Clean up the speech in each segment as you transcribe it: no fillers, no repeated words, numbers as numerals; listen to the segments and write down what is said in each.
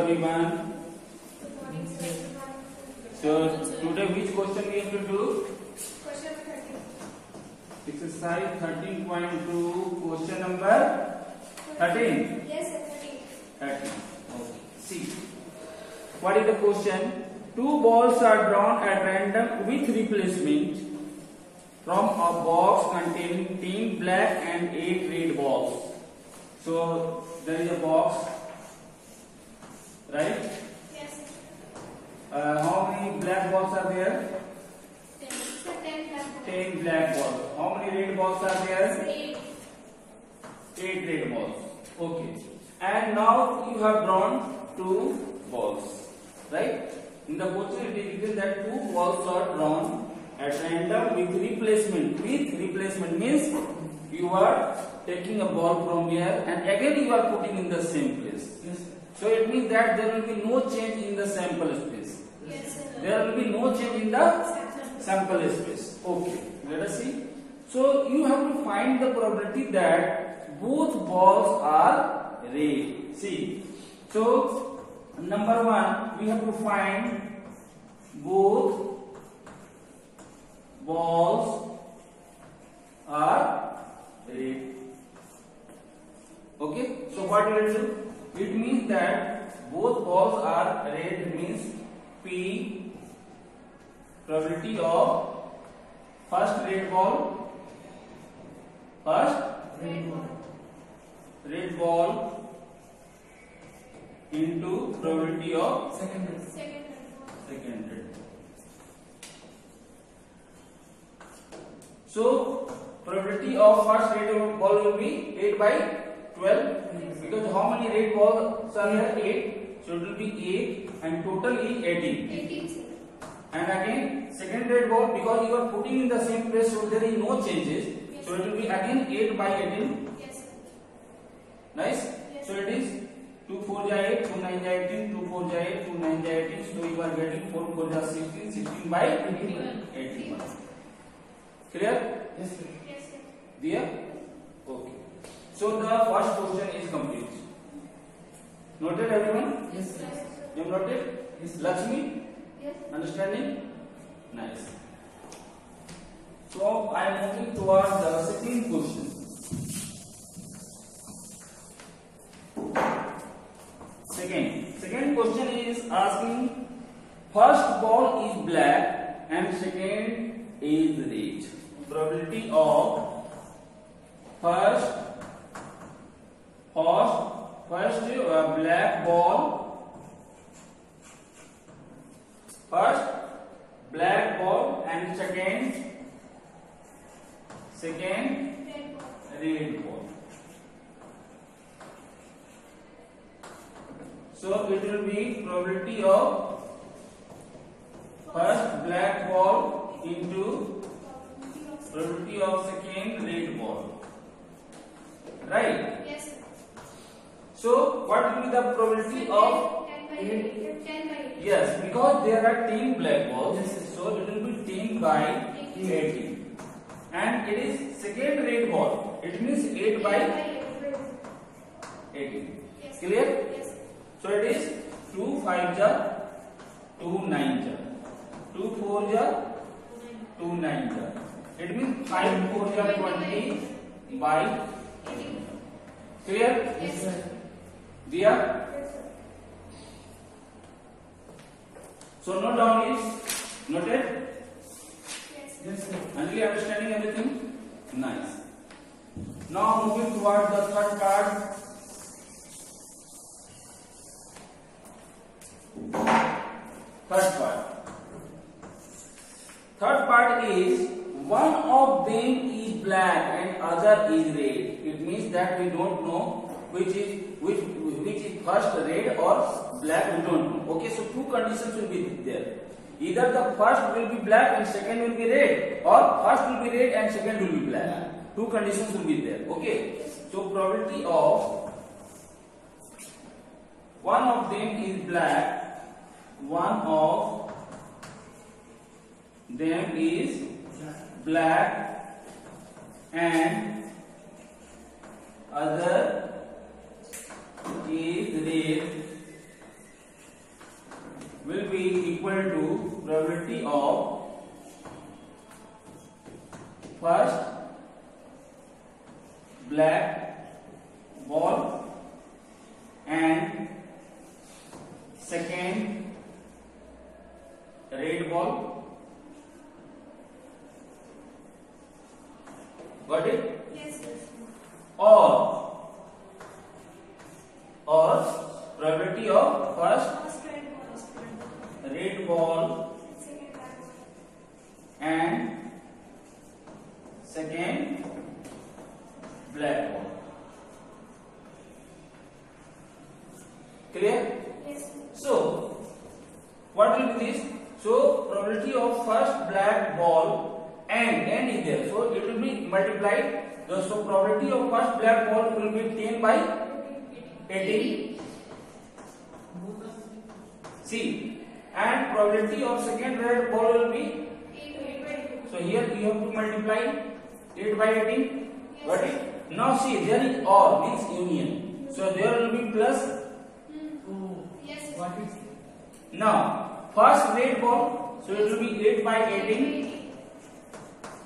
everyone. So today which question we have to do? Question 13. Exercise 13.2, question number 13. Yes, sir, 13. 13. Okay. See, what is the question? Two balls are drawn at random with replacement from a box containing 10 black and 8 red balls. So there is a box, right? Yes, sir. How many black balls are there? 10. Sir, 10 black. 10 black balls. How many red balls are there? 8. 8 red balls. Okay. And now you have drawn 2 balls, right? In the question it is written that 2 balls are drawn at random with replacement. With replacement means you are taking a ball from here and again you are putting in the same place. Yes. So it means that there will be no change in the sample space. Yes, sir. There will be no change in the sample space. Okay, let us see. So you have to find the probability that both balls are red. See, so number 1, we have to find both balls are red. Okay, so what will it do? It means that both balls are red, means P probability of first red ball into probability of Second. second red. So probability of first red ball will be 8 by 12 because how many red balls are there? 8. So it will be 8 and total is 18. 18, sir. And again second red ball, because you are putting in the same place, so there is no changes. Yes. So it will be again 8 by 18. Yes, sir. Nice. Yes. So it is 2 4 ja 8, 2 9 ja 18, 2 4 ja 8, 2 9 ja 18. So you are getting 4 4 ja 16, 16 by 81. Clear? Yes, sir. Yes, sir. There? Okay. So the first question is complete. Noted everyone? Yes, sir. You have noted? Yes, sir. Lakshmi? Yes. Understanding? Nice. So I am moving towards the second question. Second question is asking first ball is black and second is red. Probability of first black ball and second Red ball. red ball. So it will be probability of first black ball into probability of second red ball. Right? Yes, sir. So what will be the probability of 10 by 8. 10 by 8. yes, because there are 10 black balls, Yes, yes. so it will be 10 by 18. And it is second red ball. It means 8 by 18. Yes. Clear? Yes. So it is 2 5 ja 2 9 ja 2 4 ja 2 9 ja. It means 5 4 ja 20 by 18. clear? Yes, sir. Dia? Yes, sir. So note down is noted. Yes, sir. Yes, sir. Finally understanding everything? Nice. Now moving towards the third part. Third part is one of them is black and other is red. It means that we don't know which is first red or black. We don't know. Okay, so two conditions will be there. Either the first will be black and second will be red, or first will be red and second will be black. Two conditions will be there. Okay, so probability of one of them is black, one of them is black and other is red ball and second red ball. Got it? Yes, sir. Or probability of first First red ball second black. and second black ball. Clear? Yes, sir. So, what will be this? So, probability of first black ball and is there. So, it will be multiplied. So, probability of first black ball will be 10 by 18. See, and probability of second red ball will be. 8. So, here you have to multiply 8 by 18. Yes. Got it? Now, see, there is or means union. So, there will be plus. Yes, sir. Now, first red ball, so it will be 8 by 18,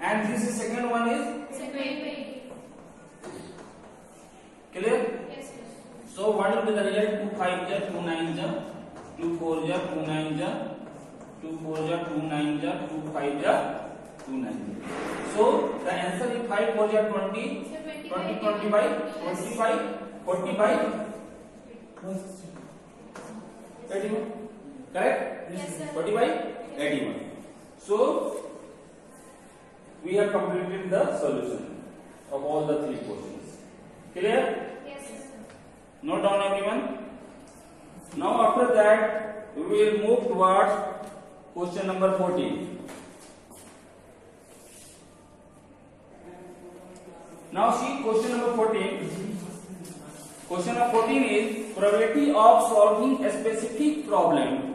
and this is second one is Second by 8. clear. Yes, sir. So, what will be the result? 2 5 ja, 2 9 ja, 2 4 ja, 2 9 ja, 2 4 ja, 2 9 ja, 2 5 ja, 2 9 ja. So, the answer is 5 4 ja 20, 20 20 by 25, 40 by 81. Correct? Yes, sir. 40 by 81. So, we have completed the solution of all the three questions. Clear? Yes, sir. Note down everyone. Now after that, we will move towards question number 14. Now see question number 14. Question number 14 is probability of solving a specific problem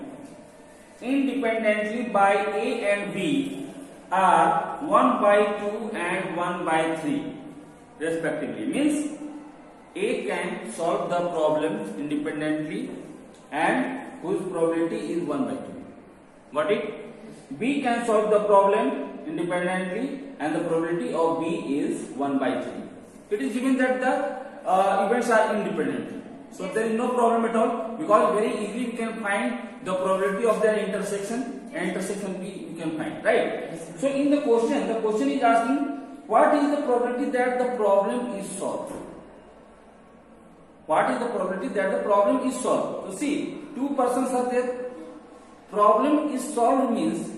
independently by A and B are 1 by 2 and 1 by 3 respectively. Means A can solve the problem independently and whose probability is 1 by 2. Got it? B can solve the problem independently and the probability of B is 1 by 3. It is given that the events are independent. So there is no problem at all because very easily we can find the probability of their intersection and intersection B we can find, right? So in the question is asking what is the probability that the problem is solved? What is the probability that the problem is solved? So see, two persons are there. Problem is solved means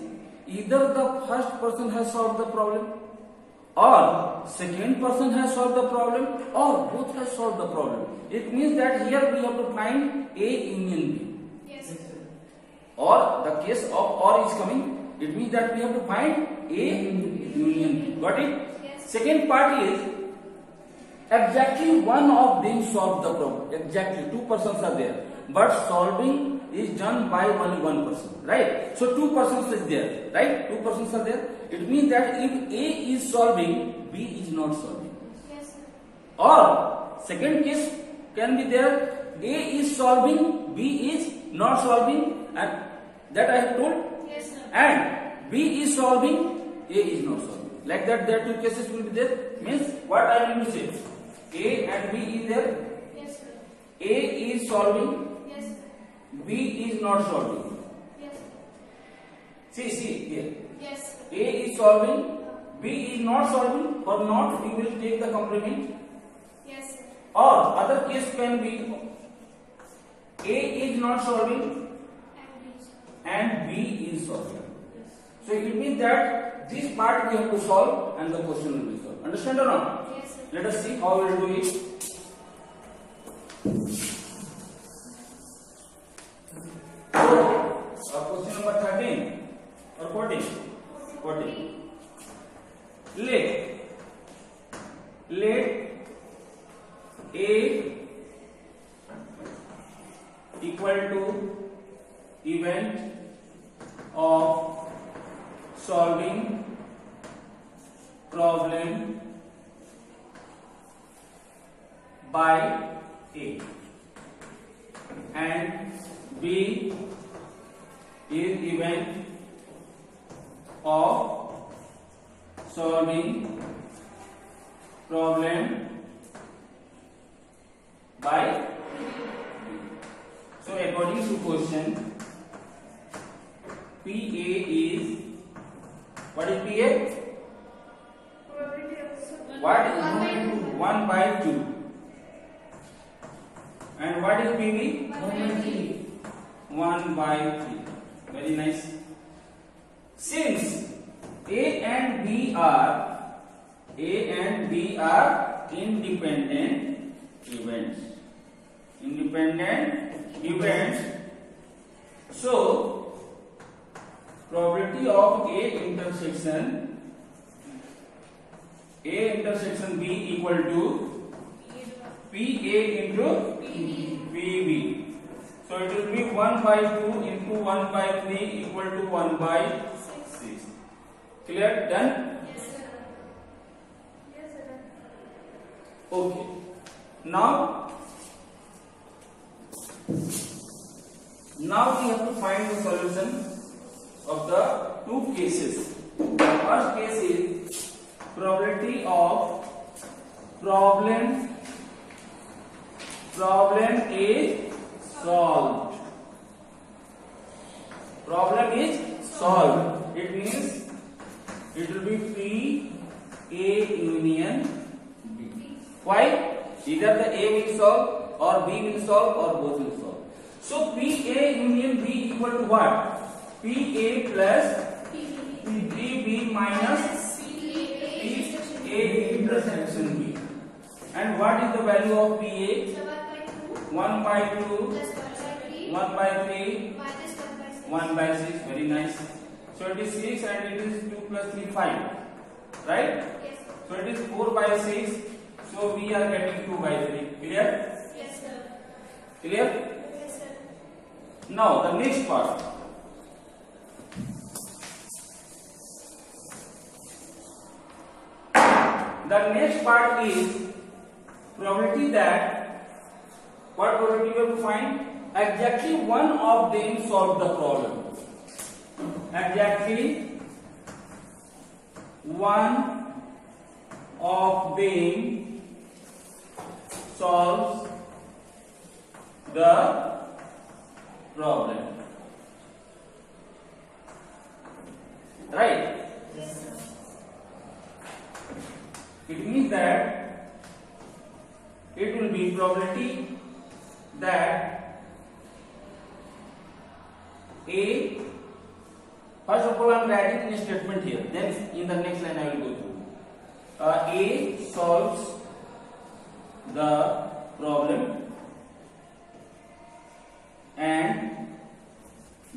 either the first person has solved the problem or second person has solved the problem or both has solved the problem. It means that here we have to find A union B. Yes, sir. Or the case of or is coming, it means that we have to find A union B. Got it? Yes. Second part is exactly one of them solved the problem. Exactly two persons are there, but solving is done by only one person, right? So two persons is there, right? Two persons are there. It means that if A is solving, B is not solving. Yes, sir. Or second case can be there, A is solving, B is not solving, and that I have told. Yes, sir. And B is solving, A is not solving. Like that, there two cases will be there. Means what I will say, A and B is there. Yes, sir. A is solving, Yes, sir. B is not solving. Yes, sir. See here. Yes, sir. A is solving, B is not solving. For not, we will take the complement. Yes, sir. Or other case can be A is not solving and B is solving. So it means that this part we have to solve and the question will be solved. Understand or not? Yes, sir. Let us see how we will do it. Question number 13 or 14. 14. Let A equal to event of solving problem by A and B is event of solving problem by so according to question, PA is what is PA? What is 1 by 2 and what is PB? 1 by 3. Very nice. Since A and B are independent events, so probability of A intersection B equal to PA into PB. So it will be 1 by 2 into 1 by 3 equal to 1 by 6. Clear? Done? Yes, sir. Yes, sir. Okay. Now we have to find the solution of the two cases. The first case is probability of problem is solved. Problem is solved. It means it will be P A union B. Why? Either the A will solve or B will solve or both will solve. So P A union B equal to what? P A plus P B minus P A intersection B. And what is the value of P A? 1 by 2 1 by 3 1 by 6. Very nice. So it is 6 and it is 2 plus 3 5. Right? Yes, sir. So it is 4 by 6. So we are getting 2 by 3. Clear? Yes, sir. Clear? Yes, sir. Now the next part. The next part is probability that what probability we have to find? Exactly one of them solve the problem. Exactly one of them solves the problem. Right? Yes, sir. It means that it will be probability that A, first of all I am writing in a statement here, then in the next line I will go through. A solves the problem and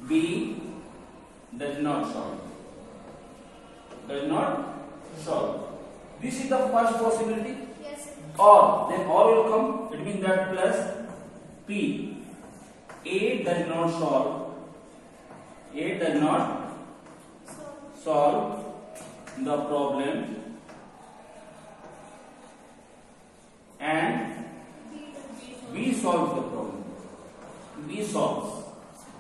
B does not solve. This is the first possibility. Yes, sir. Or then or will come. It means that plus P. A does not solve. A does not solve the problem and B solves the problem. B solves.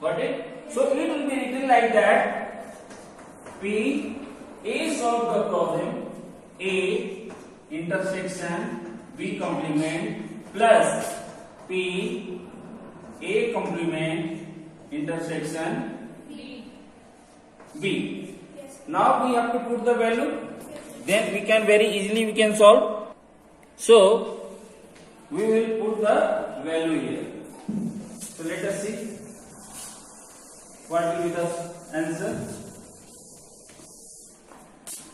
Got it? So it will be written like that. P A solves the problem. A intersection B complement plus P A complement intersection B. Yes. Now we have to put the value. Then we can very easily solve. So we will put the value here. So let us see what will be the answer.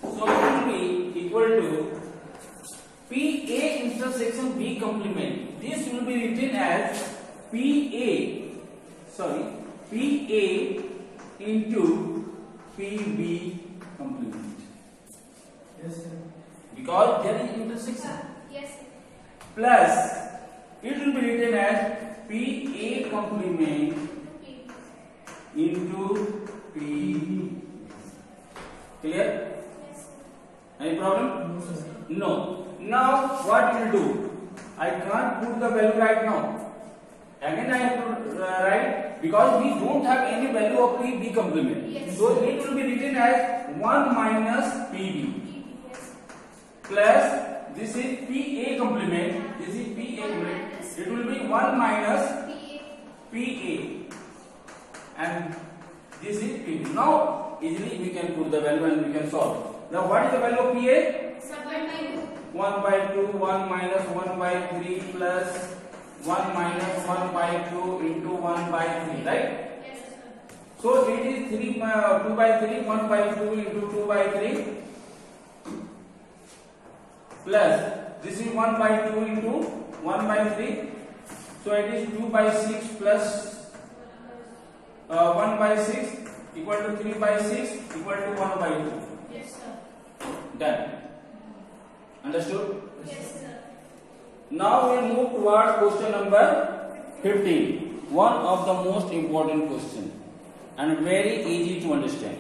So it will be equal to PA intersection B complement. This will be written as PA into PB complement. Yes, sir. Because there is intersection. Yes, sir. Plus it will be written as PA complement into PB. Clear? Yes, sir. Any problem? No, sir. No. Now what we will do? I can't put the value right now. Again I have to write because we don't have any value of PB complement. Yes. So it will be written as 1 minus PB Yes. plus this is PA complement. This is PA complement. It will be 1 minus PA. PA and this is PB. Now easily we can put the value and we can solve. Now what is the value of PA? Sub 1 by 2. 1 by 2, 1 minus 1 by 3 plus 1 minus 1 by 2 into 1 by 3, right? Yes, sir. So it is 2 by 3, 1 by 2 into 2 by 3 plus this is 1 by 2 into 1 by 3. So it is 2 by 6 plus 1 by 6 equal to 3 by 6 equal to 1 by 2. Yes, sir. Done. Understood? Yes, sir. Now we move towards question number 15. One of the most important question and very easy to understand.